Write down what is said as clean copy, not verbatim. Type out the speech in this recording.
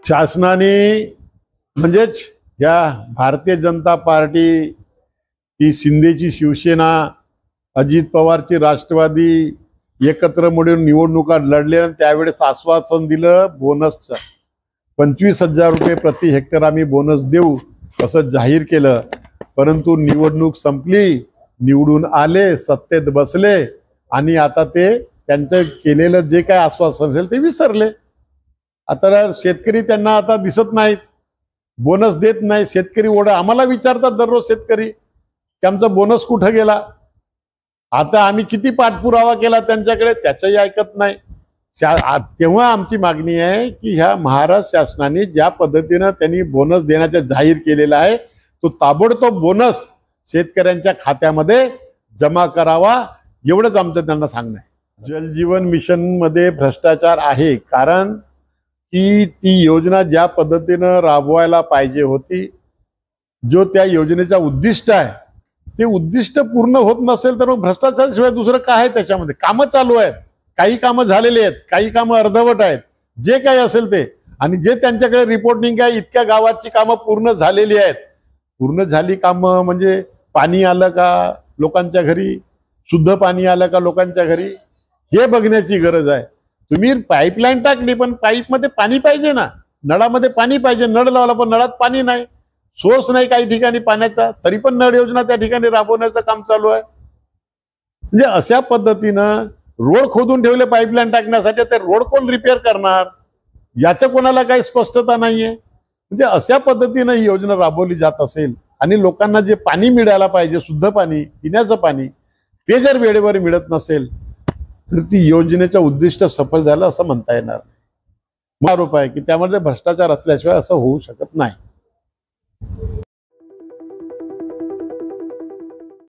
शासनाने म्हणजेच या भारतीय जनता पार्टी, ही शिंदेची शिवसेना, अजित पवारची राष्ट्रवादी एकत्र मिळून निवडणुका लढले आणि त्यावेळेस आश्वासन दिलं बोनसचं 25,000 रुपये प्रति हेक्टर आम्ही बोनस देऊ असं जाहीर केलं। परंतु निवडणूक संपली, निवडून आले, सत्तेत बसले आणि आता ते त्यांचं केलेलं जे काय आश्वासन असेल ते विसरले। आता शेतकरी त्यांना आता दिसत नाहीत, बोनस देत नाही। शेतकरी आम्हाला विचारतात दररोज शेतकरी की आमचा बोनस कुठं गेला। आता आम्ही किती पाठपुरावा केला त्यांच्याकडे, त्याचंही ऐकत नाही। तेव्हा आमची मागणी आहे की ह्या महाराष्ट्र शासनाने ज्या पद्धतीनं त्यांनी बोनस देण्याचं जाहीर केलेला आहे तो ताबडतोब बोनस शेतकऱ्यांच्या खात्यामध्ये जमा करावा, एवढंच आमचं त्यांना सांगणं आहे। जलजीवन मिशन मध्ये भ्रष्टाचार आहे, कारण की ती योजना ज्या पद्धतीनं राबवायला पाहिजे होती, जो त्या योजनेचा उद्दिष्ट आहे ते उद्दिष्ट पूर्ण होत नसेल तर भ्रष्टाचाराशिवाय दुसरं काय आहे त्याच्यामध्ये। कामं चालू आहेत, काही कामं झालेली आहेत, काही कामं अर्धवट आहेत, जे काही असेल ते। आणि जे त्यांच्याकडे रिपोर्टिंग आहे इतक्या गावाची कामं पूर्ण झालेली आहेत। पूर्ण झाली कामं म्हणजे पाणी आलं का लोकांच्या घरी, शुद्ध पाणी आलं का लोकांच्या घरी, हे बघण्याची गरज आहे। तुम्ही पाईपलाईन टाकली पण पाईपमध्ये पाणी पाहिजे ना, नळामध्ये पाणी पाहिजे। नळ लावला पण नळात पाणी नाही, सोर्स नाही काही ठिकाणी पाण्याचा, तरी पण नळ योजना त्या ठिकाणी राबवण्याचं काम चालू आहे। म्हणजे अशा पद्धतीनं रोड खोदून ठेवले पाईपलाईन टाकण्यासाठी, ते रोड कोण रिपेअर करणार याचं कोणाला काही स्पष्टता नाहीये। म्हणजे अशा पद्धतीनं ही योजना राबवली जात असेल आणि लोकांना जे पाणी मिळायला पाहिजे, शुद्ध पाणी, पिण्याचं पाणी, ते जर वेळेवर मिळत नसेल तर ती योजनेचं उद्दिष्ट सफल झालं असं म्हणता येणार नाही। आरोप आहे की त्यामध्ये भ्रष्टाचार असल्याशिवाय असं होऊ शकत नाही।